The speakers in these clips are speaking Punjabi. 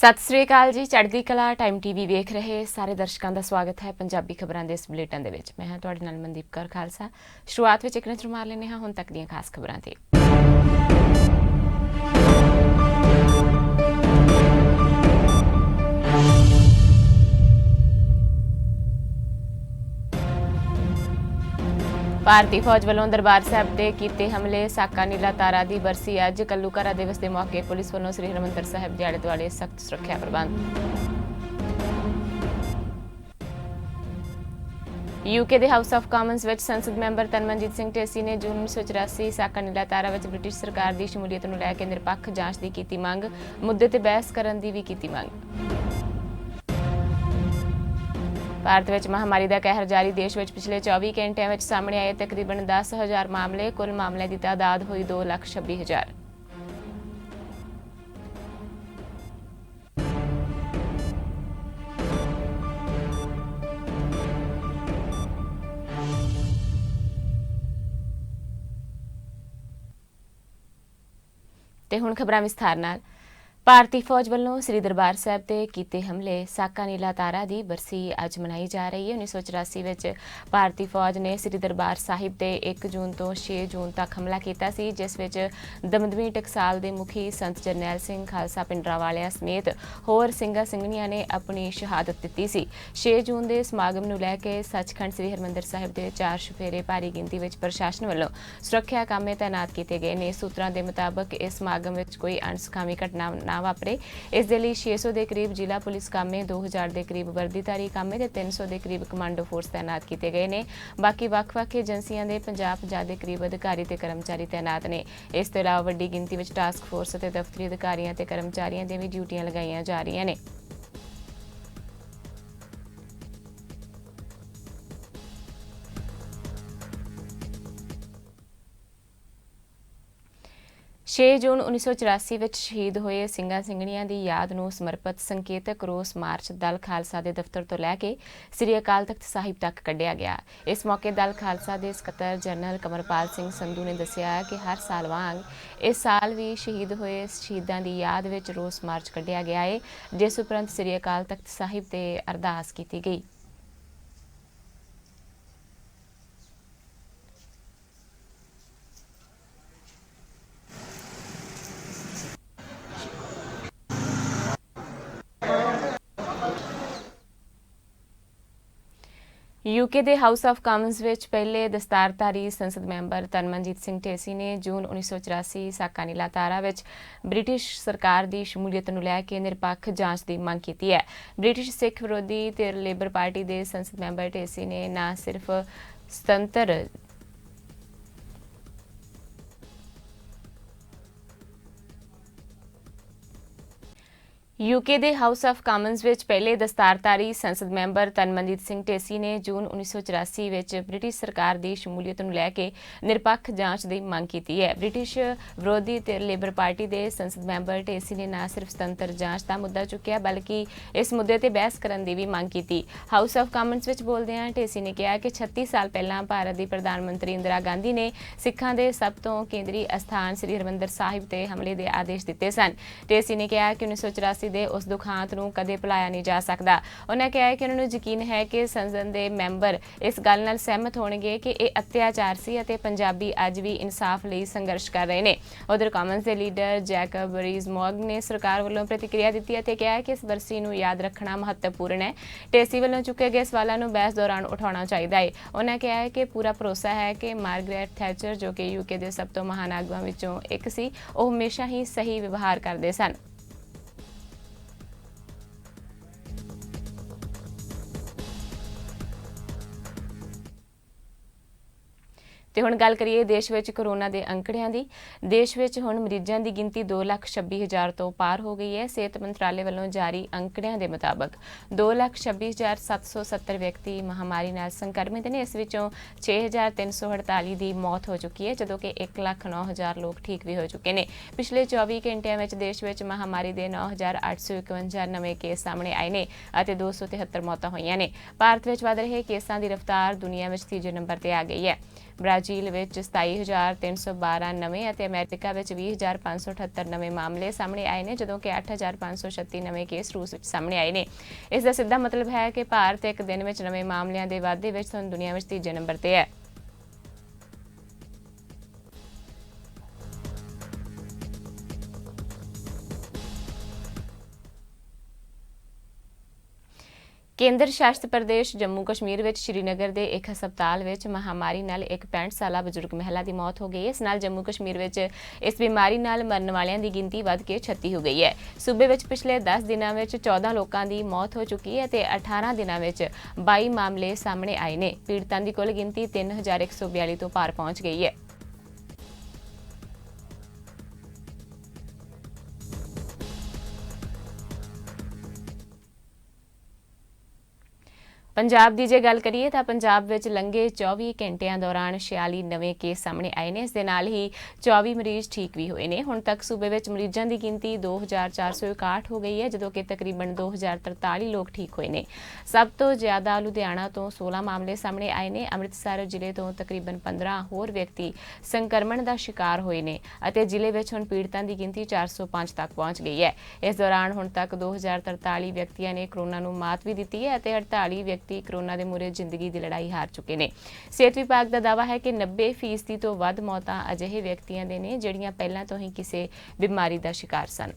सत श्री अकाल जी। चढ़दी कला टाइम टीवी वेख रहे सारे दर्शकों का स्वागत है पंजाबी खबरों के इस बुलेटिन दे विच। मैं हां तुहाडे नाल मनदीप कौर खालसा। शुरुआत विच एक नज़र मार लेने हां हुण तक दीयां खास खबरां ते। भारती फौज वालों दरबार साहब ते कीते हमले। साका नीला तारा दी बरसी अज। कल्लूघारा दिवस के मौके पुलिस वालों श्री हरमंदिर साहिब दे आले दुआले सख्त सुरक्षा प्रबंध। यूके के हाउस ऑफ कॉमन्स विच संसद मैंबर तनमनजीत सिंह ढेसी ने जून 1984 साका नीला तारा विच ब्रिटिश सरकार की शमूलीयत नूं लै के निरपक्ष जांच की कीती मंग। मुद्दे ते बहस करन दी भी कीती मंग। भारत में महामारी का कहर जारी। देश में पिछले 24 घंटिया में सामने आए तकरीबन 10,000 मामले। कुल मामलों की तादाद हुई 2,26,000। ते हुण खबरां विस्तार नाल। भारती फौज वालों श्री दरबार साहब ते कीते हमले। साका नीला तारा दी बरसी अज मनाई जा रही है। 1984 विच भारती फौज ने श्री दरबार साहिब ते 1 जून तो 6 जून तक हमला किया सी, जिस विच दमदमी टकसाल दे मुखी संत जरनैल सिंह खालसा पिंडरावालिया समेत होर ਸਿੰਘਾਂ ਸਿੰਘਣੀਆਂ ने अपनी शहादत दी सी। 6 जून के समागम नूं लैके सचखंड श्री हरमंदिर साहिब के 4 चुफेरे भारी गिनती में प्रशासन वालों सुरक्षा कामे तैनात किए गए ने। सूत्रां के मुताबक इस समागम में कोई अणसुखावी घटना ना वापरे। इस दे लई 600 के करीब जिला पुलिस कामे, 2,000 के करीब वर्दीधारी कामे ते 300 के करीब कमांडो फोर्स तैनात किए गए ने। बाकी ਵੱਖ-ਵੱਖ एजेंसियां के 50 के करीब अधिकारी ते कर्मचारी तैनात ने। इस तो इलावा वड्डी गिनती में टास्क फोर्स ते दफ्तरी अधिकारियों ते कर्मचारियों दी भी ड्यूटियां लगाईयां जा रही ने। 6 जून 1984 ਵਿੱਚ शहीद होए ਸਿੰਘਾਂ ਸਿੰਘਣੀਆਂ ਦੀ याद ਨੂੰ ਸਮਰਪਿਤ ਸੰਕੇਤਕ ਰੋਸ ਮਾਰਚ ਦਲ ਖਾਲਸਾ ਦੇ ਦਫ਼ਤਰ ਤੋਂ ਲੈ ਕੇ ਸ੍ਰੀ ਅਕਾਲ ਤਖਤ ਸਾਹਿਬ ਤੱਕ ਕੱਢਿਆ ਗਿਆ। ਇਸ ਮੌਕੇ ਦਲ ਖਾਲਸਾ ਦੇ ਸਕੱਤਰ ਜਨਰਲ ਕਮਰਪਾਲ ਸਿੰਘ ਸੰਧੂ ਨੇ ਦੱਸਿਆ ਕਿ ਹਰ ਸਾਲ ਵਾਂਗ ਇਸ ਸਾਲ ਵੀ ਸ਼ਹੀਦ ਹੋਏ ਸ਼ਹੀਦਾਂ ਦੀ ਯਾਦ ਵਿੱਚ ਰੋਸ ਮਾਰਚ ਕੱਢਿਆ ਗਿਆ ਹੈ, ਜਿਸ ਉਪਰੰਤ ਸ੍ਰੀ ਅਕਾਲ ਤਖਤ ਸਾਹਿਬ ਤੇ ਅਰਦਾਸ ਕੀਤੀ ਗਈ। यूके के हाउस ऑफ कॉमन्स विच पहले दस्तारधारी संसद मैंबर तनमनजीत सिंह ढेसी ने जून 1984 साका नीला तारा विच ब्रिटिश सरकार की शमूलीयत नूं लै के निरपक्ष जांच की मंग की है। ब्रिटिश सिख विरोधी धिर लेबर पार्टी के संसद मैंबर ढेसी ने न सिर्फ सुतंत्र यूके के हाउस ऑफ कॉमन्स विच पहले दस्तारधारी संसद मैंबर तनमनजीत सिंह ढेसी ने जून 1984 विच ब्रिटिश सरकार की शमूलीयत नूं लैके निरपक्ष जांच की मंग की है। ब्रिटिश विरोधी धिर लेबर पार्टी के संसद मैंबर ढेसी ने न सिर्फ सुतंत्र जांच का मुद्दा चुक्या बल्कि इस मुद्दे ते बहस करने की भी मंग की। हाउस ऑफ कॉमन्स विच बोलदिआं ढेसी ने कहा कि 36 साल पहला भारत की प्रधानमंत्री इंदिरा गांधी ने सिखां दे सब तो केंद्री अस्थान श्री हरमंदिर साहिब ते हमले के आदेश दिते सन। ढेसी ने कहा कि 1984 ਦੇ ਉਸ ਦੁਖਾਂਤ ਨੂੰ ਕਦੇ ਭੁਲਾਇਆ ਨਹੀਂ ਜਾ ਸਕਦਾ। ਉਹਨਾਂ ਕਿਹਾ ਕਿ ਉਹਨਾਂ ਨੂੰ ਯਕੀਨ ਹੈ ਕਿ ਸੰਸਦ ਦੇ ਮੈਂਬਰ ਇਸ ਗੱਲ ਨਾਲ ਸਹਿਮਤ ਹੋਣਗੇ ਕਿ ਇਹ ਅਤਿਆਚਾਰ ਸੀ ਅਤੇ ਪੰਜਾਬੀ ਅੱਜ ਵੀ ਇਨਸਾਫ ਲਈ ਸੰਘਰਸ਼ ਕਰ ਰਹੇ ਨੇ। ਉਧਰ ਕਾਮਨਸ ਦੇ ਲੀਡਰ ਜੈਕਬ ਰੀਜ਼-ਮੌਗ ਨੇ ਸਰਕਾਰ ਵੱਲੋਂ ਪ੍ਰਤੀਕਿਰਿਆ ਦਿੱਤੀ ਅਤੇ ਕਿਹਾ ਕਿ ਇਸ ਬਰਸੀ ਨੂੰ ਯਾਦ ਰੱਖਣਾ ਮਹੱਤਵਪੂਰਨ ਹੈ। ਢੇਸੀ ਵੱਲੋਂ ਚੁੱਕੇ ਗਏ ਸਵਾਲਾਂ ਨੂੰ ਬਹਿਸ ਦੌਰਾਨ ਉਠਾਉਣਾ ਚਾਹੀਦਾ ਹੈ। ਉਹਨਾਂ ਕਿਹਾ ਹੈ ਕਿ ਪੂਰਾ ਭਰੋਸਾ ਹੈ ਕਿ ਮਾਰਗਰੇਟ ਥੈਚਰ ਜੋ ਕਿ ਯੂਕੇ ਦੇ ਸਭ ਤੋਂ ਮਹਾਨ ਆਗੂਆਂ ਵਿੱਚੋਂ ਇੱਕ ਸੀ, ਉਹ ਹਮੇਸ਼ਾ ਹੀ ਸਹੀ ਵਿਵਹਾਰ ਕਰਦੇ ਸਨ। ਤੇ ਹੁਣ ਗੱਲ ਕਰੀਏ ਦੇਸ਼ ਵਿੱਚ ਕੋਰੋਨਾ ਦੇ ਅੰਕੜਿਆਂ ਦੀ। ਦੇਸ਼ ਵਿੱਚ ਹੁਣ ਮਰੀਜ਼ਾਂ ਦੀ ਗਿਣਤੀ 2,26,000 ਤੋਂ ਪਾਰ ਹੋ ਗਈ ਹੈ। ਸਿਹਤ ਮੰਤਰਾਲੇ ਵੱਲੋਂ ਜਾਰੀ ਅੰਕੜਿਆਂ ਦੇ ਮੁਤਾਬਕ 2,26,770 ਵਿਅਕਤੀ ਮਹਾਮਾਰੀ ਨਾਲ ਸੰਕਰਮਿਤ ਨੇ। ਇਸ ਵਿੱਚੋਂ 6,348 ਦੀ ਮੌਤ ਹੋ ਚੁੱਕੀ ਹੈ, ਜਦੋਂ ਕਿ 1,09,000 ਲੋਕ ਠੀਕ ਵੀ ਹੋ ਚੁੱਕੇ ਨੇ। ਪਿਛਲੇ 24 ਘੰਟਿਆਂ ਵਿੱਚ ਦੇਸ਼ ਵਿੱਚ ਮਹਾਮਾਰੀ ਦੇ 9,851 ਨਵੇਂ ਕੇਸ ਸਾਹਮਣੇ ਆਏ ਨੇ ਅਤੇ 273 ਮੌਤਾਂ ਹੋਈਆਂ ਨੇ। ਭਾਰਤ ਵਿੱਚ ਵੱਧ ਰਹੇ ਕੇਸਾਂ ਦੀ ਰਫ਼ਤਾਰ ਦੁਨੀਆ ਵਿੱਚ ਤੀਜੇ ਨੰਬਰ ਤੇ ਆ ਗਈ ਹੈ। ਬ੍ਰਾਜ਼ੀਲ ਵਿੱਚ 27,312 ਨਵੇਂ ਅਤੇ ਅਮਰੀਕਾ ਵਿੱਚ 20,578 ਨਵੇਂ ਮਾਮਲੇ ਸਾਹਮਣੇ ਆਏ ਨੇ, ਜਦੋਂ ਕਿ 8,536 ਨਵੇਂ ਕੇਸ ਰੂਸ ਵਿੱਚ ਸਾਹਮਣੇ ਆਏ ਨੇ। ਇਸ ਦਾ ਸਿੱਧਾ ਮਤਲਬ ਹੈ ਕਿ ਭਾਰਤ ਇੱਕ ਦਿਨ ਵਿੱਚ ਨਵੇਂ ਮਾਮਲਿਆਂ ਦੇ ਵਾਧੇ ਵਿੱਚ ਦੁਨੀਆ ਵਿੱਚ ਤੀਜੇ ਨੰਬਰ ਤੇ ਹੈ। ਕੇਂਦਰ ਸ਼ਾਸਿਤ ਪ੍ਰਦੇਸ਼ ਜੰਮੂ ਕਸ਼ਮੀਰ ਵਿੱਚ ਸ਼੍ਰੀਨਗਰ ਦੇ ਇੱਕ ਹਸਪਤਾਲ ਵਿੱਚ ਮਹਾਮਾਰੀ ਨਾਲ ਇੱਕ 65 ਸਾਲਾ ਬਜ਼ੁਰਗ ਮਹਿਲਾ ਦੀ ਮੌਤ ਹੋ ਗਈ ਹੈ। ਇਸ ਨਾਲ ਜੰਮੂ ਕਸ਼ਮੀਰ ਵਿੱਚ ਇਸ ਬਿਮਾਰੀ ਨਾਲ ਮਰਨ ਵਾਲਿਆਂ ਦੀ ਗਿਣਤੀ ਵੱਧ ਕੇ 36 ਹੋ ਗਈ ਹੈ। ਸੂਬੇ ਵਿੱਚ ਪਿਛਲੇ 10 ਦਿਨਾਂ ਵਿੱਚ 14 ਲੋਕਾਂ ਦੀ ਮੌਤ ਹੋ ਚੁੱਕੀ ਹੈ ਅਤੇ 18 ਦਿਨਾਂ ਵਿੱਚ 22 ਮਾਮਲੇ ਸਾਹਮਣੇ ਆਏ ਨੇ। ਪੀੜਤਾਂ ਦੀ ਕੁੱਲ ਗਿਣਤੀ 3,142 ਤੋਂ ਪਾਰ ਪਹੁੰਚ ਗਈ ਹੈ। ਪੰਜਾਬ ਦੀ ਜੇ ਗੱਲ ਕਰੀਏ ਤਾਂ ਪੰਜਾਬ ਵਿੱਚ ਲੰਘੇ 24 ਘੰਟਿਆਂ ਦੌਰਾਨ 46 ਨਵੇਂ ਕੇਸ ਸਾਹਮਣੇ ਆਏ ਨੇ। ਇਸ ਦੇ ਨਾਲ ਹੀ 24 ਮਰੀਜ਼ ਠੀਕ ਵੀ ਹੋਏ ਨੇ। ਹੁਣ ਤੱਕ ਸੂਬੇ ਵਿੱਚ ਮਰੀਜ਼ਾਂ ਦੀ ਗਿਣਤੀ 2,461 ਹੋ ਗਈ ਹੈ, ਜਦੋਂ ਕਿ ਤਕਰੀਬਨ 2,043 ਲੋਕ ਠੀਕ ਹੋਏ ਨੇ। ਸਭ ਤੋਂ ਜ਼ਿਆਦਾ ਲੁਧਿਆਣਾ ਤੋਂ 16 ਮਾਮਲੇ ਸਾਹਮਣੇ ਆਏ ਨੇ। ਅੰਮ੍ਰਿਤਸਰ ਜ਼ਿਲ੍ਹੇ ਤੋਂ ਤਕਰੀਬਨ 15 ਹੋਰ ਵਿਅਕਤੀ ਸੰਕਰਮਣ ਦਾ ਸ਼ਿਕਾਰ ਹੋਏ ਨੇ ਅਤੇ ਜ਼ਿਲ੍ਹੇ ਵਿੱਚ ਹੁਣ ਪੀੜਤਾਂ ਦੀ ਗਿਣਤੀ 405 ਤੱਕ ਪਹੁੰਚ ਗਈ ਹੈ। ਇਸ ਦੌਰਾਨ ਹੁਣ ਤੱਕ 2,043 ਵਿਅਕਤੀਆਂ ਨੇ ਕਰੋਨਾ ਨੂੰ ਮਾਤ ਵੀ ਦਿੱਤੀ ਹੈ ਅਤੇ 48 ਵਿਅਕਤੀ ਕਰੋਨਾ ਦੇ ਮੂਹਰੇ ਜ਼ਿੰਦਗੀ ਦੀ ਲੜਾਈ ਹਾਰ ਚੁੱਕੇ ਨੇ। ਸਿਹਤ ਵਿਭਾਗ ਦਾ ਦਾਅਵਾ ਹੈ ਕਿ 90% ਤੋਂ ਵੱਧ ਮੌਤਾਂ ਅਜਿਹੇ ਵਿਅਕਤੀਆਂ ਦੇ ਨੇ ਜਿਹੜੀਆਂ ਪਹਿਲਾਂ ਤੋਂ ਹੀ ਕਿਸੇ ਬਿਮਾਰੀ ਦਾ ਸ਼ਿਕਾਰ ਸਨ।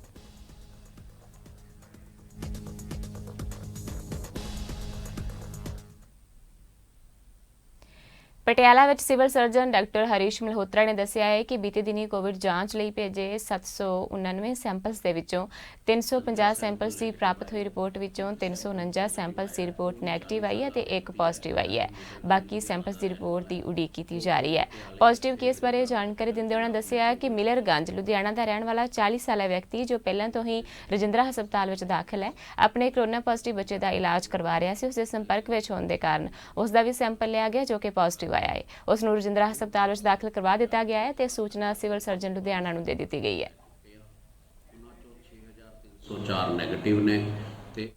ਪਟਿਆਲਾ ਵਿੱਚ civil surgeon doctor Harish Malhotra ਨੇ ਦੱਸਿਆ ਹੈ ਕਿ ਬੀਤੇ ਦਿਨੀ ਕੋਵਿਡ ਜਾਂਚ ਲਈ ਭੇਜੇ 799 ਸੈਂਪਲਸ ਦੇ ਵਿੱਚੋਂ 350 ਸੈਂਪਲਸ ਦੀ ਪ੍ਰਾਪਤ ਹੋਈ ਰਿਪੋਰਟ ਵਿੱਚੋਂ 349 ਸੈਂਪਲਸ ਦੀ ਰਿਪੋਰਟ ਨੈਗੇਟਿਵ ਆਈ ਹੈ ਤੇ ਇੱਕ ਪੋਜ਼ਿਟਿਵ ਆਈ ਹੈ। ਬਾਕੀ ਸੈਂਪਲਸ ਦੀ ਰਿਪੋਰਟ ਦੀ ਉਡੀਕ ਕੀਤੀ ਜਾ ਰਹੀ ਹੈ। ਪੋਜ਼ਿਟਿਵ ਕੇਸ ਬਾਰੇ ਜਾਣਕਾਰੀ ਦਿੰਦੇ ਉਹਨਾਂ ਦੱਸਿਆ ਕਿ ਮਿਲਰਗੰਜ ਲੁਧਿਆਣਾ ਦਾ ਰਹਿਣ ਵਾਲਾ 40 ਸਾਲਾ ਵਿਅਕਤੀ ਜੋ ਪਹਿਲਾਂ ਤੋਂ ਹੀ ਰਜਿੰਦਰਾ ਹਸਪਤਾਲ ਵਿੱਚ ਦਾਖਲ ਹੈ, ਆਪਣੇ ਕਰੋਨਾ ਪੋਜ਼ਿਟਿਵ ਬੱਚੇ ਦਾ ਇਲਾਜ ਕਰਵਾ ਰਿਹਾ ਸੀ। ਉਸ ਦੇ ਸੰਪਰਕ ਵਿੱਚ ਹੋਣ ਦੇ ਕਾਰਨ ਉਸ ਦਾ ਵੀ ਸੈਂਪਲ ਲਿਆ ਗਿਆ ਜੋ ਕਿ ਪੋਜ਼ਿਟਿਵ ਆਇਆ ਹੈ। ਉਸ ਨੂੰ ਰਜਿੰਦਰਾ ਹਸਪਤਾਲ ਵਿੱਚ ਦਾਖਲ ਕਰਵਾ ਦਿੱਤਾ ਗਿਆ ਹੈ ਤੇ ਸੂਚਨਾ ਸਿਵਲ ਸਰਜਨ ਲੁਧਿਆਣਾ ਨੂੰ ਦੇ ਦਿੱਤੀ ਗਈ ਹੈ। 6,304 ਨੈਗੇਟਿਵ ਨੇ ਤੇ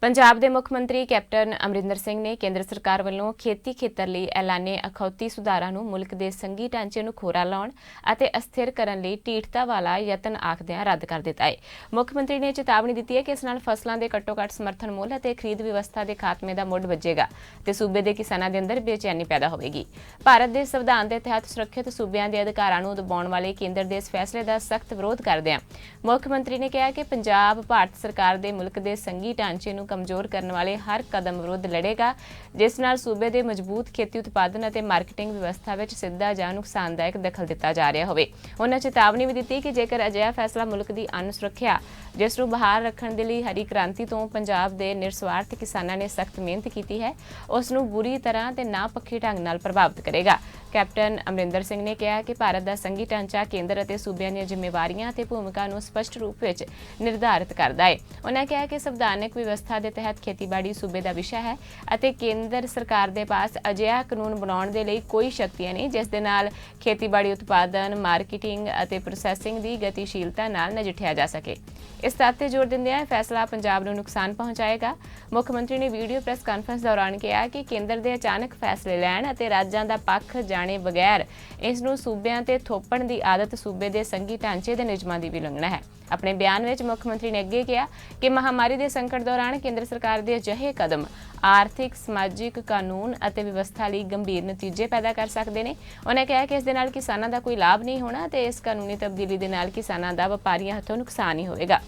ਪੰਜਾਬ ਦੇ ਮੁੱਖ ਮੰਤਰੀ ਕੈਪਟਨ ਅਮਰਿੰਦਰ ਸਿੰਘ ਨੇ ਕੇਂਦਰ ਸਰਕਾਰ ਵੱਲੋਂ ਖੇਤੀ ਖੇਤਰ ਲਈ ਐਲਾਨੇ ਅਖੌਤੀ ਸੁਧਾਰਾਂ ਨੂੰ ਮੁਲਕ ਦੇ ਸੰਘੀ ਢਾਂਚੇ ਨੂੰ ਖੋਰਾ ਲਾਉਣ ਅਤੇ ਅਸਥਿਰ ਕਰਨ ਲਈ ਢੀਠਤਾ ਵਾਲਾ ਯਤਨ ਆਖਦਿਆਂ ਰੱਦ ਕਰ ਦਿੱਤਾ ਹੈ। ਮੁੱਖ ਮੰਤਰੀ ਨੇ ਚੇਤਾਵਨੀ ਦਿੱਤੀ ਹੈ ਕਿ ਇਸ ਨਾਲ ਫਸਲਾਂ ਦੇ ਘੱਟੋ-ਘੱਟ ਸਮਰਥਨ ਮੁੱਲ ਅਤੇ ਖਰੀਦ ਵਿਵਸਥਾ ਦੇ ਖਾਤਮੇ ਦਾ ਮੁੱਢ ਵੱਜੇਗਾ ਤੇ ਸੂਬੇ ਦੇ ਕਿਸਾਨਾਂ ਦੇ ਅੰਦਰ ਬੇਚੈਨੀ ਪੈਦਾ ਹੋਵੇਗੀ। ਭਾਰਤ ਦੇ ਸੰਵਿਧਾਨ ਦੇ ਤਹਿਤ ਸੁਰੱਖਿਅਤ ਸੂਬਿਆਂ ਦੇ ਅਧਿਕਾਰਾਂ ਨੂੰ ਦਬਾਉਣ ਵਾਲੇ ਕੇਂਦਰ ਦੇ ਇਸ ਫੈਸਲੇ ਦਾ ਸਖਤ ਵਿਰੋਧ ਕਰਦਿਆਂ ਮੁੱਖ ਮੰਤਰੀ ਨੇ ਕਿਹਾ ਕਿ ਪੰਜਾਬ ਭਾਰਤ ਸਰਕਾਰ ਦੇ ਮੁਲਕ ਦੇ ਸੰਘੀ ਢਾਂਚੇ ਨੂੰ ਕਮਜ਼ੋਰ ਕਰਨ ਵਾਲੇ ਹਰ ਕਦਮ ਵਿਰੁੱਧ ਲੜੇਗਾ, ਜਿਸ ਨਾਲ ਸੂਬੇ ਦੇ ਮਜ਼ਬੂਤ ਖੇਤੀ ਉਤਪਾਦਨ ਅਤੇ ਮਾਰਕੀਟਿੰਗ ਵਿਵਸਥਾ ਵਿੱਚ ਸਿੱਧਾ ਜਾਂ ਨੁਕਸਾਨਦਾਇਕ ਦਖਲ ਦਿੱਤਾ ਜਾ ਰਿਹਾ ਹੋਵੇ। ਉਹਨਾਂ ਚੇਤਾਵਨੀ ਵੀ ਦਿੱਤੀ ਕਿ ਜੇਕਰ ਅਜਿਹਾ ਫੈਸਲਾ ਮੁਲਕ ਦੀ ਅੰਨ ਸੁਰੱਖਿਆ ਜਿਸ ਨੂੰ ਬਹਾਲ ਰੱਖਣ ਦੇ ਲਈ ਹਰੀ ਕ੍ਰਾਂਤੀ ਤੋਂ ਪੰਜਾਬ ਦੇ ਨਿਰਸਵਾਰਥ ਕਿਸਾਨਾਂ ਨੇ ਸਖਤ ਮਿਹਨਤ ਕੀਤੀ ਹੈ, ਉਸ ਨੂੰ ਬੁਰੀ ਤਰ੍ਹਾਂ ਤੇ ਨਾਪੱਖੀ ਢੰਗ ਨਾਲ ਪ੍ਰਭਾਵਿਤ ਕਰੇਗਾ। ਕੈਪਟਨ ਅਮਰਿੰਦਰ ਸਿੰਘ ਨੇ ਕਿਹਾ ਕਿ ਭਾਰਤ ਦਾ ਸੰਘੀ ਢਾਂਚਾ ਕੇਂਦਰ ਅਤੇ ਸੂਬਿਆਂ ਦੀਆਂ ਜ਼ਿੰਮੇਵਾਰੀਆਂ ਅਤੇ ਭੂਮਿਕਾ ਨੂੰ ਸਪਸ਼ਟ ਰੂਪ ਵਿੱਚ ਨਿਰਧਾਰਿਤ ਕਰਦਾ ਹੈ। ਉਹਨਾਂ ਕਿਹਾ ਕਿ ਸੰਵਿਧਾਨਕ ਵਿਵਸਥਾ ਦੇ ਤਹਿਤ ਖੇਤੀਬਾੜੀ ਸੂਬੇ ਦਾ ਵਿਸ਼ਾ ਹੈ ਅਤੇ ਕੇਂਦਰ ਸਰਕਾਰ ਦੇ ਪਾਸ ਅਜਿਹਾ ਕਾਨੂੰਨ ਬਣਾਉਣ ਦੇ ਲਈ ਕੋਈ ਸ਼ਕਤੀਆਂ ਨਹੀਂ ਜਿਸ ਦੇ ਨਾਲ ਖੇਤੀਬਾੜੀ ਉਤਪਾਦਨ, ਮਾਰਕੀਟਿੰਗ ਅਤੇ ਪ੍ਰੋਸੈਸਿੰਗ ਦੀ ਗਤੀਸ਼ੀਲਤਾ ਨਾਲ ਨਜਿੱਠਿਆ ਜਾ ਸਕੇ। ਇਸ ਤੱਥ ਤੇ ਜ਼ੋਰ ਦਿੰਦਿਆਂ ਇਹ ਫੈਸਲਾ ਪੰਜਾਬ ਨੂੰ ਨੁਕਸਾਨ ਪਹੁੰਚਾਏਗਾ। ਮੁੱਖ ਮੰਤਰੀ ਨੇ ਵੀਡੀਓ ਪ੍ਰੈਸ ਕਾਨਫਰੰਸ ਦੌਰਾਨ ਕਿਹਾ ਕਿ ਕੇਂਦਰ ਦੇ ਅਚਾਨਕ ਫੈਸਲੇ ਲੈਣ ਅਤੇ ਰਾਜਾਂ ਦਾ ਪੱਖ ਜਾਣੇ ਬਗੈਰ ਇਸ ਨੂੰ ਸੂਬਿਆਂ ਤੇ ਥੋਪਣ ਦੀ ਆਦਤ ਸੂਬੇ ਦੇ ਸੰਘੀ ਢਾਂਚੇ ਦੇ ਨਿਯਮਾਂ ਦੀ ਉਲੰਘਣਾ ਹੈ। ਆਪਣੇ ਬਿਆਨ ਵਿੱਚ ਮੁੱਖ ਮੰਤਰੀ ਨੇ ਅੱਗੇ ਕਿਹਾ ਕਿ ਮਹਾਮਾਰੀ ਦੇ ਸੰਕਟ ਦੌਰਾਨ ਕੇਂਦਰ ਸਰਕਾਰ ਦੇ ਅਜਿਹੇ ਕਦਮ ਆਰਥਿਕ, ਸਮਾਜਿਕ, ਕਾਨੂੰਨ ਅਤੇ ਵਿਵਸਥਾ ਲਈ ਗੰਭੀਰ ਨਤੀਜੇ ਪੈਦਾ ਕਰ ਸਕਦੇ ਨੇ। ਉਹਨਾਂ ਕਿਹਾ ਕਿ ਇਸ ਦੇ ਨਾਲ ਕਿਸਾਨਾਂ ਦਾ ਕੋਈ ਲਾਭ ਨਹੀਂ ਹੋਣਾ ਤੇ ਇਸ ਕਾਨੂੰਨੀ ਤਬਦੀਲੀ ਦੇ ਨਾਲ ਕਿਸਾਨਾਂ ਦਾ ਵਪਾਰੀਆਂ ਹੱਥੋਂ ਨੁਕਸਾਨ ਹੀ ਹੋਵੇਗਾ।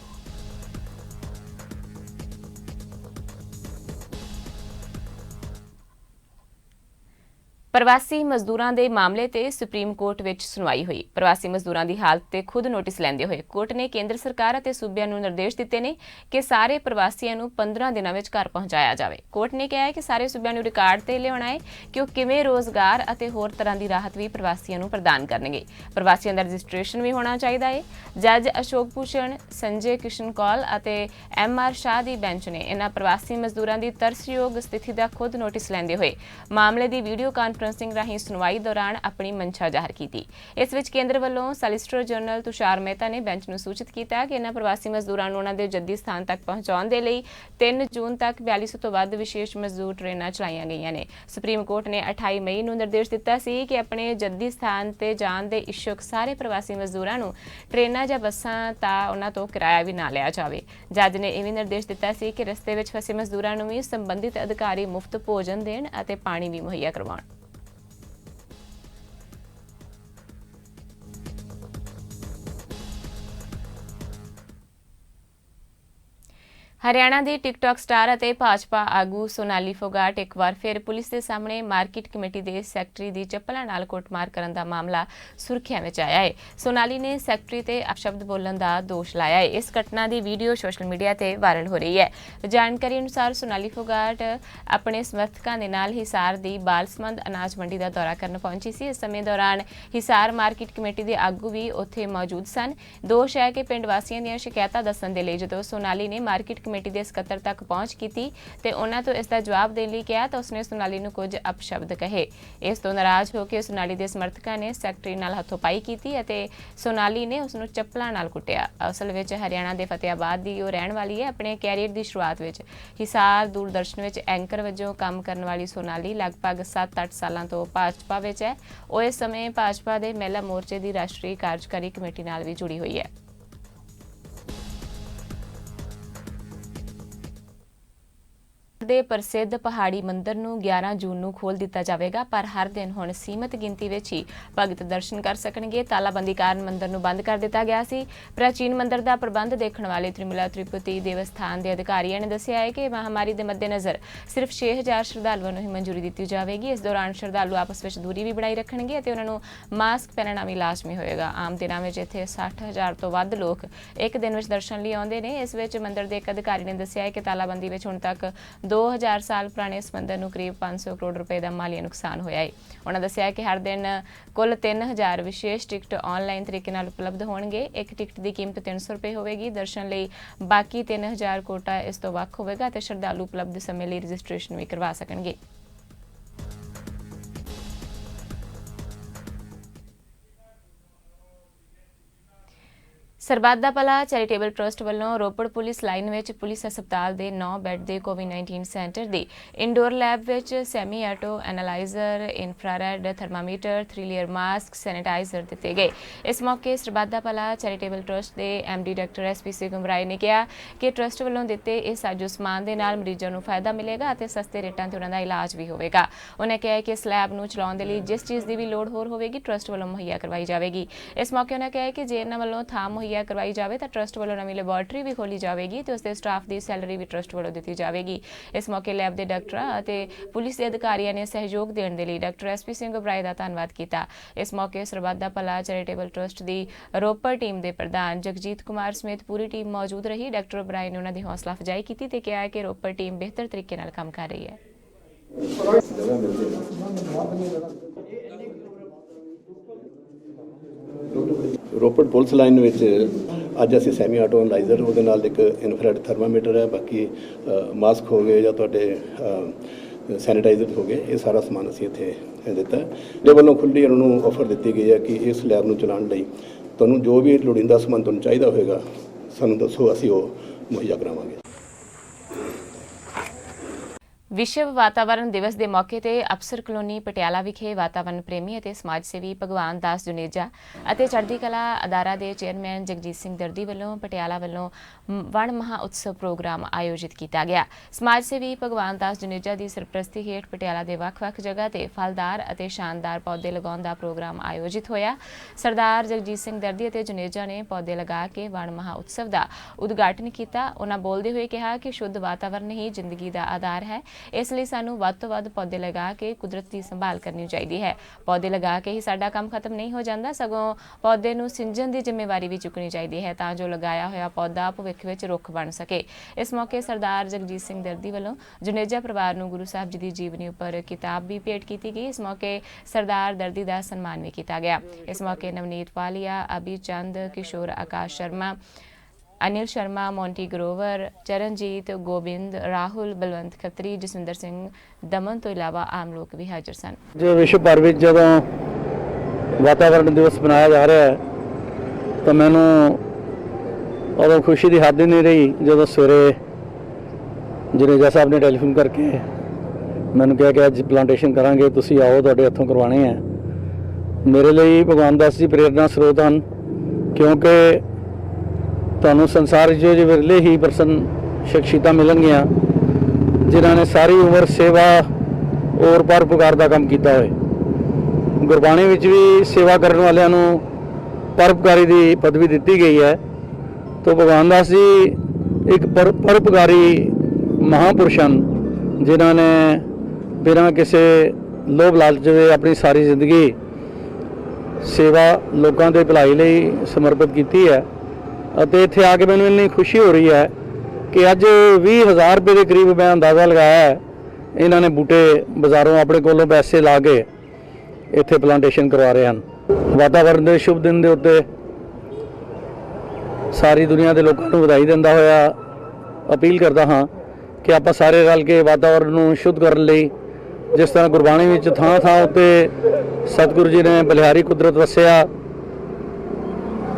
ਪ੍ਰਵਾਸੀ ਮਜ਼ਦੂਰਾਂ ਦੇ ਮਾਮਲੇ ਤੇ ਸੁਪਰੀਮ ਕੋਰਟ ਵਿੱਚ ਸੁਣਵਾਈ ਹੋਈ। ਪ੍ਰਵਾਸੀ ਮਜ਼ਦੂਰਾਂ ਦੀ ਹਾਲਤ ਤੇ ਖੁਦ ਨੋਟਿਸ ਲੈਂਦੇ ਹੋਏ ਕੋਰਟ ਨੇ ਕੇਂਦਰ ਸਰਕਾਰ ਅਤੇ ਸੂਬਿਆਂ ਨੂੰ ਨਿਰਦੇਸ਼ ਦਿੱਤੇ ਨੇ ਕਿ ਸਾਰੇ ਪ੍ਰਵਾਸੀਆਂ ਨੂੰ 15 ਦਿਨਾਂ ਵਿੱਚ ਘਰ ਪਹੁੰਚਾਇਆ ਜਾਵੇ। ਕੋਰਟ ਨੇ ਕਿਹਾ ਹੈ ਕਿ ਸਾਰੇ ਸੂਬਿਆਂ ਨੂੰ ਰਿਕਾਰਡ ਤੇ ਲਿਆਉਣਾ ਹੈ ਕਿ ਉਹ ਕਿਵੇਂ ਰੋਜ਼ਗਾਰ ਅਤੇ ਹੋਰ ਤਰ੍ਹਾਂ ਦੀ ਰਾਹਤ ਵੀ ਪ੍ਰਵਾਸੀਆਂ ਨੂੰ ਪ੍ਰਦਾਨ ਕਰਨਗੇ। ਪ੍ਰਵਾਸੀਆਂ ਦਾ ਰਜਿਸਟ੍ਰੇਸ਼ਨ ਵੀ ਹੋਣਾ ਚਾਹੀਦਾ ਹੈ। ਜੱਜ ਅਸ਼ੋਕ ਭੂਸ਼ਣ, ਸੰਜੇ ਕਿਸ਼ਨ ਕੌਲ ਅਤੇ MR ਸ਼ਾਹ ਦੀ ਬੈਂਚ ਨੇ ਇਹਨਾਂ ਪ੍ਰਵਾਸੀ ਮਜ਼ਦੂਰਾਂ ਦੀ ਤਰਸਯੋਗ ਸਥਿਤੀ ਦਾ ਖੁਦ ਨੋਟਿਸ ਲੈਂਦੇ ਹੋਏ ਮਾਮਲੇ ਦੀ ਵੀਡੀਓ ਕਾਨਫਰੰਸ ਕਾਨਫਰੰਸਿੰਗ ਰਾਹੀਂ ਸੁਣਵਾਈ ਦੌਰਾਨ ਆਪਣੀ ਮਨਸ਼ਾ ਜ਼ਾਹਰ ਕੀਤੀ। ਇਸ ਵਿੱਚ ਕੇਂਦਰ ਵੱਲੋਂ ਸੋਲਿਸਿਟਰ ਜਨਰਲ ਤੁਸ਼ਾਰ ਮਹਿਤਾ ਨੇ ਬੈਂਚ ਨੂੰ ਸੂਚਿਤ ਕੀਤਾ ਕਿ ਇਨ੍ਹਾਂ ਪ੍ਰਵਾਸੀ ਮਜ਼ਦੂਰਾਂ ਨੂੰ ਉਹਨਾਂ ਦੇ ਜੱਦੀ ਸਥਾਨ ਤੱਕ ਪਹੁੰਚਾਉਣ ਦੇ ਲਈ 3 ਜੂਨ ਤੱਕ 4200 ਤੋਂ ਵੱਧ ਵਿਸ਼ੇਸ਼ ਮਜ਼ਦੂਰ ਟ੍ਰੇਨਾਂ ਚਲਾਈਆਂ ਗਈਆਂ ਨੇ। ਸੁਪਰੀਮ ਕੋਰਟ ਨੇ 28 ਮਈ ਨੂੰ ਨਿਰਦੇਸ਼ ਦਿੱਤਾ ਸੀ ਕਿ ਆਪਣੇ ਜੱਦੀ ਸਥਾਨ ਤੇ ਜਾਣ ਦੇ ਇਛੁਕ ਸਾਰੇ ਪ੍ਰਵਾਸੀ ਮਜ਼ਦੂਰਾਂ ਨੂੰ ਟ੍ਰੇਨਾਂ ਜਾਂ ਬੱਸਾਂ ਤਾਂ ਉਹਨਾਂ ਤੋਂ ਕਿਰਾਇਆ ਵੀ ਨਾ ਲਿਆ ਜਾਵੇ। ਜੱਜ ਨੇ ਇਹ ਵੀ ਨਿਰਦੇਸ਼ ਦਿੱਤਾ ਸੀ ਕਿ ਰਸਤੇ ਵਿੱਚ ਫਸੇ ਮਜ਼ਦੂਰਾਂ ਨੂੰ ਵੀ ਸੰਬੰਧਿਤ ਅਧਿਕਾਰੀ ਮੁਫਤ ਭੋਜਨ ਦੇਣ ਅਤੇ ਪਾਣੀ ਵੀ ਮੁਹੱਈਆ ਕਰਵਾਉਣ। ਹਰਿਆਣਾ ਦੀ ਟਿਕਟੌਕ ਸਟਾਰ ਅਤੇ ਭਾਜਪਾ ਆਗੂ ਸੋਨਾਲੀ ਫੋਗਾਟ ਇੱਕ ਵਾਰ ਫਿਰ ਪੁਲਿਸ ਦੇ ਸਾਹਮਣੇ ਮਾਰਕੀਟ ਕਮੇਟੀ ਦੇ ਸੈਕਟਰੀ ਦੀ ਚੱਪਲਾਂ ਨਾਲ ਕੁੱਟਮਾਰ ਕਰਨ ਦਾ ਮਾਮਲਾ ਸੁਰਖੀਆਂ ਵਿੱਚ ਆਇਆ ਹੈ। ਸੋਨਾਲੀ ਨੇ ਸੈਕਟਰੀ ਤੇ ਅਪਸ਼ਬਦ ਬੋਲਣ ਦਾ ਦੋਸ਼ ਲਾਇਆ ਹੈ। ਇਸ ਘਟਨਾ ਦੀ ਵੀਡੀਓ ਸੋਸ਼ਲ ਮੀਡੀਆ ਤੇ ਵਾਇਰਲ ਹੋ ਰਹੀ ਹੈ। ਜਾਣਕਾਰੀ ਅਨੁਸਾਰ ਸੋਨਾਲੀ ਫੋਗਾਟ ਆਪਣੇ ਸਮਰਥਕਾਂ ਦੇ ਨਾਲ ਹਿਸਾਰ ਦੀ ਬਾਲਸਮੰਦ ਅਨਾਜ ਮੰਡੀ ਦਾ ਦੌਰਾ ਕਰਨ ਪਹੁੰਚੀ ਸੀ। ਇਸ ਸਮੇਂ ਦੌਰਾਨ ਹਿਸਾਰ ਮਾਰਕੀਟ ਕਮੇਟੀ ਦੇ ਆਗੂ ਵੀ ਉੱਥੇ ਮੌਜੂਦ ਸਨ। ਦੋਸ਼ ਹੈ ਕਿ ਪਿੰਡ ਵਾਸੀਆਂ ਦੀਆਂ ਸ਼ਿਕਾਇਤਾਂ ਦੱਸਣ ਦੇ ਲਈ ਜਦੋਂ ਸੋਨਾਲੀ ਨੇ ਮਾਰਕੀਟ ਕਮੇਟੀ ਦੇ ਸਕੱਤਰ ਤੱਕ ਪਹੁੰਚ ਕੀਤੀ ਤੇ ਉਹਨਾਂ ਤੋਂ ਇਸ ਦਾ ਜਵਾਬ ਦੇਣ ਲਈ ਕਿਹਾ ਤਾਂ ਉਸਨੇ ਸੋਨਾਲੀ ਨੂੰ ਕੁਝ ਅਪਸ਼ਬਦ ਕਹੇ। ਇਸ ਤੋਂ ਨਾਰਾਜ਼ ਹੋ ਕੇ ਸੋਨਾਲੀ ਦੇ ਸਮਰਥਕਾਂ ਨੇ ਸੈਕਟਰੀ ਨਾਲ ਹੱਥੋਂਪਾਈ ਕੀਤੀ ਅਤੇ ਸੋਨਾਲੀ ਨੇ ਉਸ ਨੂੰ ਚੱਪਲਾਂ ਨਾਲ ਕੁੱਟਿਆ। ਅਸਲ ਵਿੱਚ ਹਰਿਆਣਾ ਦੇ ਫਤਿਆਬਾਦ ਦੀ ਉਹ ਰਹਿਣ ਵਾਲੀ ਹੈ। ਆਪਣੇ ਕੈਰੀਅਰ ਦੀ ਸ਼ੁਰੂਆਤ ਵਿੱਚ ਹਿਸਾਰ ਦੂਰਦਰਸ਼ਨ ਵਿੱਚ ਐਂਕਰ ਵਜੋਂ ਕੰਮ ਕਰਨ ਵਾਲੀ ਸੋਨਾਲੀ ਲਗਭਗ 7-8 ਸਾਲਾਂ ਤੋਂ ਭਾਜਪਾ ਵਿੱਚ ਹੈ। ਉਹ ਇਸ ਸਮੇਂ ਭਾਜਪਾ ਦੇ ਮਹਿਲਾ ਮੋਰਚੇ ਦੀ ਰਾਸ਼ਟਰੀ ਕਾਰਜਕਾਰੀ ਕਮੇਟੀ ਨਾਲ ਵੀ ਜੁੜੀ ਹੋਈ ਹੈ। ਦੇ ਪ੍ਰਸਿੱਧ ਪਹਾੜੀ ਮੰਦਿਰ ਨੂੰ 11 ਜੂਨ ਨੂੰ ਖੋਲ੍ਹ ਦਿੱਤਾ ਜਾਵੇਗਾ, ਪਰ ਹਰ ਦਿਨ ਹੁਣ ਸੀਮਤ ਗਿਣਤੀ ਵਿੱਚ ਹੀ ਭਗਤ ਦਰਸ਼ਨ ਕਰ ਸਕਣਗੇ। ਤਾਲਾਬੰਦੀ ਕਾਰਨ ਮੰਦਿਰ ਨੂੰ ਬੰਦ ਕਰ ਦਿੱਤਾ ਗਿਆ ਸੀ। ਪ੍ਰਾਚੀਨ ਮੰਦਿਰ ਦਾ ਪ੍ਰਬੰਧ ਦੇਖਣ ਵਾਲੇ ਤ੍ਰਿਮਲਾ ਤਿਰੂਪਤੀ ਦੇਵਸਥਾਨ ਦੇ ਅਧਿਕਾਰੀਆਂ ਨੇ ਦੱਸਿਆ ਹੈ ਕਿ ਮਹਾਮਾਰੀ ਦੇ ਮੱਦੇਨਜ਼ਰ ਸਿਰਫ 6000 ਸ਼ਰਧਾਲੂਆਂ ਨੂੰ ਹੀ ਮਨਜ਼ੂਰੀ ਦਿੱਤੀ ਜਾਵੇਗੀ। ਇਸ ਦੌਰਾਨ ਸ਼ਰਧਾਲੂ ਆਪਸ ਵਿੱਚ ਦੂਰੀ ਵੀ ਬਣਾਈ ਰੱਖਣਗੇ ਅਤੇ ਉਹਨਾਂ ਨੂੰ ਮਾਸਕ ਪਹਿਨਣਾ ਵੀ ਲਾਜ਼ਮੀ ਹੋਏਗਾ। ਆਮ ਦਿਨਾਂ ਵਿੱਚ ਇੱਥੇ 60000 ਤੋਂ ਵੱਧ ਲੋਕ ਇੱਕ ਦਿਨ ਵਿੱਚ ਦਰਸ਼ਨ ਲਈ ਆਉਂਦੇ ਨੇ। ਇਸ ਵਿੱਚ ਮੰਦਿਰ ਦੇ ਇੱਕ ਅਧਿਕਾਰੀ ਨੇ ਦੱਸਿਆ ਹੈ ਕਿ ਤਾਲਾਬੰਦੀ ਵਿੱਚ ਹੁਣ ਤੱਕ 2000 ਸਾਲ ਪੁਰਾਣੇ ਇਸ ਮੰਦਿਰ ਨੂੰ ਕਰੀਬ 500 ਕਰੋੜ ਰੁਪਏ ਦਾ ਮਾਲੀ ਨੁਕਸਾਨ ਹੋਇਆ ਹੈ। ਉਹਨਾਂ ਦੱਸਿਆ ਕਿ ਹਰ ਦਿਨ ਕੁੱਲ 3000 ਵਿਸ਼ੇਸ਼ ਟਿਕਟ ਆਨਲਾਈਨ ਤਰੀਕੇ ਨਾਲ ਉਪਲਬਧ ਹੋਣਗੇ। ਇੱਕ ਟਿਕਟ ਦੀ ਕੀਮਤ 300 ਰੁਪਏ ਹੋਵੇਗੀ। ਦਰਸ਼ਨ ਲਈ ਬਾਕੀ 3000 ਕੋਟਾ ਇਸ ਤੋਂ ਵੱਖ ਹੋਵੇਗਾ ਅਤੇ ਸ਼ਰਧਾਲੂ ਉਪਲਬਧ ਸਮੇਂ ਲਈ ਰਜਿਸਟ੍ਰੇਸ਼ਨ ਵੀ ਕਰਵਾ ਸਕਣਗੇ। ਸਰਬੱਤ ਦਾ ਭਲਾ ਚੈਰੀਟੇਬਲ ਟਰਸਟ ਵੱਲੋਂ ਰੋਪੜ ਪੁਲਿਸ ਲਾਈਨ ਵਿੱਚ ਪੁਲਿਸ ਹਸਪਤਾਲ ਦੇ 9 ਬੈੱਡ ਦੇ ਕੋਵਿਡ-19 ਸੈਂਟਰ ਦੀ ਇੰਡੋਰ ਲੈਬ ਵਿੱਚ semi auto analyser, infrared thermometer, 3 layer mask, sanitiser ਦਿੱਤੇ ਗਏ। ਇਸ ਮੌਕੇ ਸਰਬੱਤ ਦਾ ਭਲਾ ਚੈਰੀਟੇਬਲ ਟਰਸਟ ਦੇ ਐਮਡੀ ਡਾਕਟਰ ਐਸਪੀਸੀ ਗੁਮਰਾਏ ਨੇ ਕਿਹਾ ਕਿ ਟਰਸਟ ਵੱਲੋਂ ਦਿੱਤੇ ਇਸ ਸਾਜੋ ਸਮਾਨ ਦੇ ਨਾਲ ਮਰੀਜ਼ਾਂ ਨੂੰ ਫਾਇਦਾ ਮਿਲੇਗਾ ਅਤੇ ਸਸਤੇ ਰੇਟਾਂ ਤੇ ਉਹਨਾਂ ਦਾ ਇਲਾਜ ਵੀ ਹੋਵੇਗਾ। ਉਹਨਾਂ ਕਿਹਾ ਕਿ ਇਸ ਲੈਬ ਨੂੰ ਚਲਾਉਣ ਦੇ ਲਈ ਜਿਸ ਚੀਜ਼ ਦੀ ਵੀ ਲੋੜ ਹੋਰ ਹੋਵੇਗੀ ਟਰਸਟ ਵੱਲੋਂ ਮੁਹੱਈਆ ਕਰਵਾਈ ਜਾਵੇਗੀ। ਇਸ ਮੌਕੇ ਉਹਨਾਂ ਕਿਹਾ ਕਿ ਜੇ ਇਹਨਾਂ ਵੱਲੋਂ ਥਾਂ ਮੁਹੱਈਆ ਕਰਵਾਈ ਜਾਵੇ ਤਾਂ ਟਰਸਟ ਵੱਲੋਂ ਨਵੀਂ ਲੈਬੋਰਟਰੀ ਵੀ ਖੋਲੀ ਜਾਵੇਗੀ ਤੇ ਉਸਦੇ ਸਟਾਫ ਦੀ ਸੈਲਰੀ ਵੀ ਟਰਸਟ ਵੱਲੋਂ ਦਿੱਤੀ ਜਾਵੇਗੀ। ਇਸ ਮੌਕੇ ਲੈਬ ਦੇ ਡਾਕਟਰਾਂ ਅਤੇ ਪੁਲਿਸ ਦੇ ਅਧਿਕਾਰੀਆਂ ਨੇ ਸਹਿਯੋਗ ਦੇਣ ਦੇ ਲਈ ਡਾਕਟਰ ਐਸਪੀ ਸਿੰਘ ਗੁਬਰਾਏ ਦਾ ਧੰਨਵਾਦ ਕੀਤਾ। ਇਸ ਮੌਕੇ ਸਰਬੱਤ ਦਾ ਭਲਾ ਚੈਰੀਟੇਬਲ ਟਰਸਟ ਦੀ ਰੋਪੜ ਟੀਮ ਦੇ ਪ੍ਰਧਾਨ ਜਗਜੀਤ ਕੁਮਾਰ ਸਮੇਤ ਪੂਰੀ ਟੀਮ ਮੌਜੂਦ ਰਹੀ। ਡਾਕਟਰ ਗੁਬਰਾਏ ਨੇ ਉਹਨਾਂ ਦੀ ਹੌਸਲਾ ਅਫਜ਼ਾਈ ਕੀਤੀ ਤੇ ਕਿਹਾ ਕਿ ਰੋਪੜ ਟੀਮ ਬਿਹਤਰ ਤਰੀਕੇ ਨਾਲ ਕੰਮ ਕਰ ਰਹੀ ਹੈ। ਰੋਪੜ ਪੁਲਿਸ ਲਾਈਨ ਵਿੱਚ ਅੱਜ ਅਸੀਂ ਸੈਮੀ ਆਟੋ ਐਨਾਲਾਈਜ਼ਰ, ਉਹਦੇ ਨਾਲ ਇੱਕ ਇਨਫਰਾਰੈਡ ਥਰਮਾਮੀਟਰ ਹੈ, ਬਾਕੀ ਮਾਸਕ ਹੋ ਗਏ ਜਾਂ ਤੁਹਾਡੇ ਸੈਨੀਟਾਈਜ਼ਰ ਹੋ ਗਏ, ਇਹ ਸਾਰਾ ਸਮਾਨ ਅਸੀਂ ਇੱਥੇ ਦਿੱਤਾ। ਇਹਦੇ ਵੱਲੋਂ ਖੁੱਲ੍ਹੀ ਉਹਨਾਂ ਨੂੰ ਆਫਰ ਦਿੱਤੀ ਗਈ ਹੈ ਕਿ ਇਸ ਲੈਬ ਨੂੰ ਚਲਾਉਣ ਲਈ ਤੁਹਾਨੂੰ ਜੋ ਵੀ ਲੋੜੀਂਦਾ ਸਮਾਨ ਤੁਹਾਨੂੰ ਚਾਹੀਦਾ ਹੋਵੇਗਾ ਸਾਨੂੰ ਦੱਸੋ, ਅਸੀਂ ਉਹ ਮੁਹੱਈਆ ਕਰਾਵਾਂਗੇ। ਵਿਸ਼ਵ ਵਾਤਾਵਰਣ ਦਿਵਸ ਦੇ ਮੌਕੇ ਤੇ ਅਫਸਰ ਕਲੋਨੀ ਪਟਿਆਲਾ ਵਿਖੇ ਵਾਤਾਵਰਣ ਪ੍ਰੇਮੀ ਅਤੇ ਸਮਾਜ ਸੇਵੀ ਭਗਵਾਨ ਦਾਸ ਜੁਨੇਜਾ ਅਤੇ ਚੜ੍ਹਦੀ ਕਲਾ ਅਦਾਰਾ ਦੇ ਚੇਅਰਮੈਨ ਜਗਜੀਤ ਸਿੰਘ ਦਰਦੀ ਵੱਲੋਂ ਪਟਿਆਲਾ ਵੱਲੋਂ ਵਣ ਮਹਾ ਉਤਸਵ ਪ੍ਰੋਗਰਾਮ ਆਯੋਜਿਤ ਕੀਤਾ ਗਿਆ। ਸਮਾਜ ਸੇਵੀ ਭਗਵਾਨ ਦਾਸ ਜੁਨੇਜਾ ਦੀ ਸਰਪ੍ਰਸਤੀ ਹੇਠ ਪਟਿਆਲਾ ਦੇ ਵੱਖ-ਵੱਖ ਜਗ੍ਹਾ ਤੇ ਫਲਦਾਰ ਅਤੇ ਸ਼ਾਨਦਾਰ ਪੌਦੇ ਲਗਾਉਣ ਦਾ ਪ੍ਰੋਗਰਾਮ ਆਯੋਜਿਤ ਹੋਇਆ। ਸਰਦਾਰ ਜਗਜੀਤ ਸਿੰਘ ਦਰਦੀ ਅਤੇ ਜੁਨੇਜਾ ਨੇ ਪੌਦੇ ਲਗਾ ਕੇ ਵਣ ਮਹਾ ਉਤਸਵ ਦਾ ਉਦਘਾਟਨ ਕੀਤਾ। ਉਹਨਾਂ ਬੋਲਦੇ ਹੋਏ ਕਿਹਾ ਕਿ ਸ਼ੁੱਧ ਵਾਤਾਵਰਣ ਹੀ ਜ਼ਿੰਦਗੀ ਦਾ ਆਧਾਰ ਹੈ, ਇਸ ਲਈ ਸਾਨੂੰ ਵੱਧ ਤੋਂ ਵੱਧ ਪੌਦੇ ਲਗਾ ਕੇ ਕੁਦਰਤ ਦੀ ਸੰਭਾਲ ਕਰਨੀ ਚਾਹੀਦੀ ਹੈ। ਪੌਦੇ ਲਗਾ ਕੇ ਹੀ ਸਾਡਾ ਕੰਮ ਖਤਮ ਨਹੀਂ ਹੋ ਜਾਂਦਾ, ਸਗੋਂ ਪੌਦੇ ਨੂੰ ਸਿੰਜਣ ਦੀ ਜ਼ਿੰਮੇਵਾਰੀ ਵੀ ਚੁੱਕਣੀ ਚਾਹੀਦੀ ਹੈ ਤਾਂ ਜੋ ਲਗਾਇਆ ਹੋਇਆ ਪੌਦਾ ਭਵਿੱਖ ਵਿੱਚ ਰੁੱਖ ਬਣ ਸਕੇ। ਇਸ ਮੌਕੇ ਸਰਦਾਰ ਜਗਜੀਤ ਸਿੰਘ ਦਰਦੀ ਵੱਲੋਂ ਜੁਨੇਜਾ ਪਰਿਵਾਰ ਨੂੰ ਗੁਰੂ ਸਾਹਿਬ ਜੀ ਦੀ ਜੀਵਨੀ ਉੱਪਰ ਕਿਤਾਬ ਵੀ ਭੇਟ ਕੀਤੀ ਗਈ। ਇਸ ਮੌਕੇ ਸਰਦਾਰ ਦਰਦੀ ਦਾ ਸਨਮਾਨ ਵੀ ਕੀਤਾ ਗਿਆ। ਇਸ ਮੌਕੇ ਨਵਨੀਤ ਵਾਲੀਆ, ਅਭੀ ਚੰਦ, ਕਿਸ਼ੋਰ ਆਕਾਸ਼ ਸ਼ਰਮਾ, अनिल शर्मा, मोंटी ग्रोवर, चरणजीत, गोबिंद, राहुल, बलवंत खत्री, जसविंदर सिंह दमन तो इलावा आम लोग भी हाजिर सन। जो विश्व भर में ਜਦੋਂ वातावरण दिवस मनाया जा रहा है तो मैनू उदों खुशी की हद ही नहीं रही जो सवेरे जनेजा साहब ने टैलीफोन करके मैनू कहा कि अज प्लांटेशन करांगे, तुसी आओ, तुहाडे हत्थों करवाने हैं। मेरे लिए भगवान दास जी प्रेरणा स्रोत हैं, क्योंकि ਤੁਹਾਨੂੰ संसार जो जो विरले ही परसन शख्सियत मिलणगियां जिन्होंने सारी उम्र सेवा और परोपकार का काम किया है। गुरबाणी विच भी सेवा करने वालियां नूं परोपकारी की पदवी दी गई है। तो भगवान दास जी एक परोपकारी महापुरुष हैं जिन्होंने बिना किसी लोभ लालच के अपनी सारी जिंदगी सेवा लोगों के भलाई लई समर्पित की है। ਅਤੇ ਇੱਥੇ ਆ ਕੇ ਮੈਨੂੰ ਇੰਨੀ ਖੁਸ਼ੀ ਹੋ ਰਹੀ ਹੈ ਕਿ ਅੱਜ 20,000 ਰੁਪਏ ਦੇ ਕਰੀਬ ਮੈਂ ਅੰਦਾਜ਼ਾ ਲਗਾਇਆ ਹੈ ਇਹਨਾਂ ਨੇ ਬੂਟੇ ਬਾਜ਼ਾਰੋਂ ਆਪਣੇ ਕੋਲੋਂ ਪੈਸੇ ਲਾ ਕੇ ਇੱਥੇ ਪਲਾਂਟੇਸ਼ਨ ਕਰਵਾ ਰਹੇ ਹਨ। ਵਾਤਾਵਰਣ ਦੇ ਸ਼ੁਭ ਦਿਨ ਦੇ ਉੱਤੇ ਸਾਰੀ ਦੁਨੀਆ ਦੇ ਲੋਕਾਂ ਨੂੰ ਵਧਾਈ ਦਿੰਦਾ ਹੋਇਆ ਅਪੀਲ ਕਰਦਾ ਹਾਂ ਕਿ ਆਪਾਂ ਸਾਰੇ ਰਲ ਕੇ ਵਾਤਾਵਰਣ ਨੂੰ ਸ਼ੁੱਧ ਕਰਨ ਲਈ, ਜਿਸ ਤਰ੍ਹਾਂ ਗੁਰਬਾਣੀ ਵਿੱਚ ਥਾਂ ਥਾਂ ਉੱਤੇ ਸਤਿਗੁਰੂ ਜੀ ਨੇ ਬਲਿਹਾਰੀ ਕੁਦਰਤ ਵਸਿਆ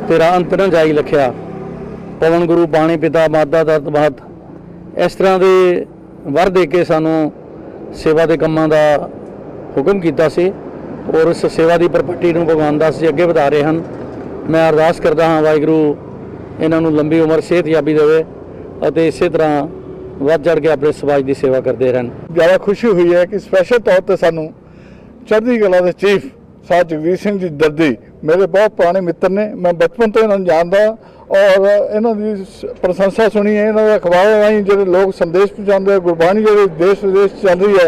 तेरा अंत न जाई लखिया, पवन गुरु पानी पिता माता तत महत, इस तरह के वर दे के सानू सेवा के कामों का हुक्म किया सी और उस सेवा की प्रपट्टी नूं भगवान दास जी अगे वधा रहे हैं। मैं अरदास करता हाँ वाहिगुरू इन्हां नूं लंबी उम्र सेहतयाबी देवे और इस तरह वध चढ़ के अपने समाज की सेवा करते रहन। ज़्यादा खुशी हुई है कि स्पैशल तौर पर सानू चढ़दी कला के चीफ साह जगदीश सिंह जी दर्दी मेरे बहुत पुराने मित्र ने, मैं बचपन तो इन्होंने जानता और इन्हों की प्रशंसा सुनी है। इन्होंने अखबार राही जो लोग संदेश पहुँचाते हैं, गुरबाणी जो देश विदेश चल रही है,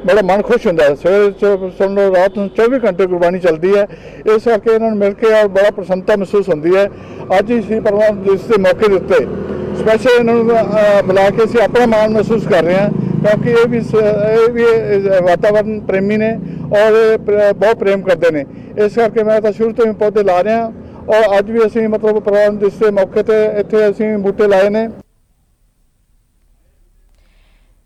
बड़ा मन खुश होता है। सवेरे सुन लो, रात में 24 घंटे गुरबाणी चलती है, इस करके इन्होंने मिल के और बड़ा प्रसन्नता महसूस होती है। अज ही श्री परमात्मा दिवस के मौके के उत्ते स्पैशल इन्होंने बुला के असीं अपना मान महसूस कर रहे हैं, क्योंकि ये भी वातावरण प्रेमी ने और बहुत प्रेम करते हैं। इस करके मैं तो शुरू तो ही पौधे ला रहे हैं और अज भी असीं मतलब परमात्मा दिवस के मौके ते इत्थे असीं बूटे लाए ने।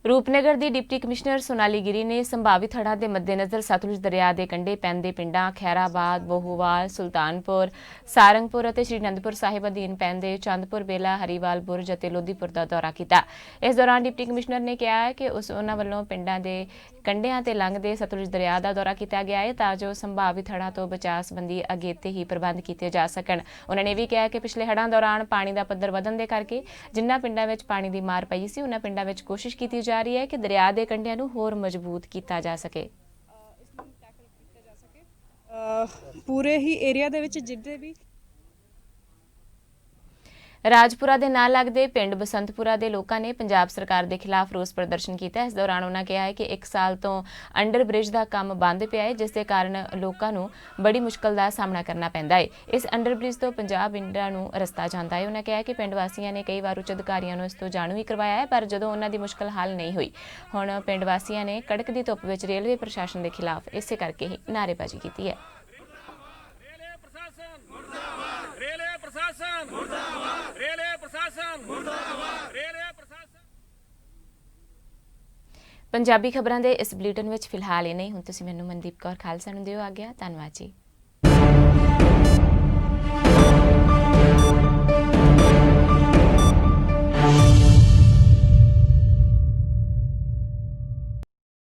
ਰੂਪਨਗਰ ਦੀ ਡਿਪਟੀ ਕਮਿਸ਼ਨਰ ਸੋਨਾਲੀ ਗਿਰੀ ਨੇ ਸੰਭਾਵਿਤ ਹੜ੍ਹਾਂ ਦੇ ਮੱਦੇਨਜ਼ਰ ਸਤਲੁਜ ਦਰਿਆ ਦੇ ਕੰਢੇ ਪੈਂਦੇ ਪਿੰਡਾਂ ਖੈਰਾਬਾਦ, ਬੋਹੂਵਾਲ, ਸੁਲਤਾਨਪੁਰ, ਸਾਰੰਗਪੁਰ ਅਤੇ ਸ਼੍ਰੀ ਅਨੰਦਪੁਰ ਸਾਹਿਬ ਅਧੀਨ ਪੈਂਦੇ ਚੰਦਪੁਰ, ਬੇਲਾ, ਹਰੀਵਾਲ ਬੁਰਜ ਅਤੇ ਲੋਧੀਪੁਰ ਦਾ ਦੌਰਾ ਕੀਤਾ। ਇਸ ਦੌਰਾਨ ਡਿਪਟੀ ਕਮਿਸ਼ਨਰ ਨੇ ਕਿਹਾ ਹੈ ਕਿ ਉਹਨਾਂ ਵੱਲੋਂ ਪਿੰਡਾਂ ਦੇ ਕੰਢਿਆਂ ਤੇ ਲੰਘਦੇ ਸਤਲੁਜ ਦਰਿਆ ਦਾ ਦੌਰਾ ਕੀਤਾ ਗਿਆ ਹੈ ਤਾਂ ਜੋ ਸੰਭਾਵਿਤ ਹੜ੍ਹਾਂ ਤੋਂ ਬਚਾਅ ਸੰਬੰਧੀ ਅਗੇਤੇ ਹੀ ਪ੍ਰਬੰਧ ਕੀਤੇ ਜਾ ਸਕਣ। ਉਹਨਾਂ ਨੇ ਵੀ ਕਿਹਾ ਕਿ ਪਿਛਲੇ ਹੜ੍ਹਾਂ ਦੌਰਾਨ ਪਾਣੀ ਦਾ ਪੱਧਰ ਵਧਣ ਦੇ ਕਰਕੇ ਜਿਨ੍ਹਾਂ ਪਿੰਡਾਂ ਵਿੱਚ ਪਾਣੀ ਦੀ ਮਾਰ ਪਈ ਸੀ ਉਹਨਾਂ ਪਿੰਡਾਂ ਵਿੱਚ ਕੋਸ਼ਿਸ਼ ਕੀਤੀ ਜਾ ਰਹੀ ਹੈ ਕਿ ਦਰਿਆ ਦੇ ਕੰਢਿਆਂ ਨੂੰ ਹੋਰ ਮਜ਼ਬੂਤ ਕੀਤਾ ਜਾ ਸਕੇ। ਪੂਰੇ ਹੀ ਏਰੀਆ ਦੇ ਵਿੱਚ ਜਿੱਦੇ ਵੀ ਰਾਜਪੁਰਾ ਦੇ ਨਾਲ ਲੱਗਦੇ ਪਿੰਡ ਬਸੰਤਪੁਰਾ ਦੇ ਲੋਕਾਂ ਨੇ ਪੰਜਾਬ ਸਰਕਾਰ ਦੇ ਖਿਲਾਫ ਰੋਸ ਪ੍ਰਦਰਸ਼ਨ ਕੀਤਾ। ਇਸ ਦੌਰਾਨ ਉਹਨਾਂ ਕਿਹਾ ਹੈ ਕਿ 1 ਸਾਲ ਤੋਂ ਅੰਡਰ ਬ੍ਰਿਜ ਦਾ ਕੰਮ ਬੰਦ ਪਿਆ ਹੈ, ਜਿਸ ਦੇ ਕਾਰਨ ਲੋਕਾਂ ਨੂੰ ਬੜੀ ਮੁਸ਼ਕਲ ਦਾ ਸਾਹਮਣਾ ਕਰਨਾ ਪੈਂਦਾ ਹੈ। ਇਸ ਅੰਡਰ ਬ੍ਰਿਜ ਤੋਂ ਪੰਜਾਬ ਪਿੰਡਾਂ ਨੂੰ ਰਸਤਾ ਜਾਂਦਾ ਹੈ। ਉਹਨਾਂ ਕਿਹਾ ਕਿ ਪਿੰਡ ਵਾਸੀਆਂ ਨੇ ਕਈ ਵਾਰ ਉੱਚ ਅਧਿਕਾਰੀਆਂ ਨੂੰ ਇਸ ਤੋਂ ਜਾਣੂ ਵੀ ਕਰਵਾਇਆ ਹੈ, ਪਰ ਜਦੋਂ ਉਹਨਾਂ ਦੀ ਮੁਸ਼ਕਲ ਹੱਲ ਨਹੀਂ ਹੋਈ, ਹੁਣ ਪਿੰਡ ਵਾਸੀਆਂ ਨੇ ਕੜਕਦੀ ਧੁੱਪ ਵਿੱਚ ਰੇਲਵੇ ਪ੍ਰਸ਼ਾਸਨ ਦੇ ਖਿਲਾਫ ਇਸੇ ਕਰਕੇ ਹੀ ਨਾਅਰੇਬਾਜ਼ੀ ਕੀਤੀ ਹੈ। ਪੰਜਾਬੀ ਖਬਰਾਂ ਦੇ ਇਸ ਬੁਲੇਟਿਨ ਵਿੱਚ ਫਿਲਹਾਲ ਇਹ ਨਹੀਂ। ਹੁਣ ਤੁਸੀਂ ਮੈਨੂੰ ਮਨਦੀਪ ਕੌਰ ਖਾਲਸਾ ਨੂੰ ਦਿਓ ਆਗਿਆ। ਧੰਨਵਾਦ ਜੀ।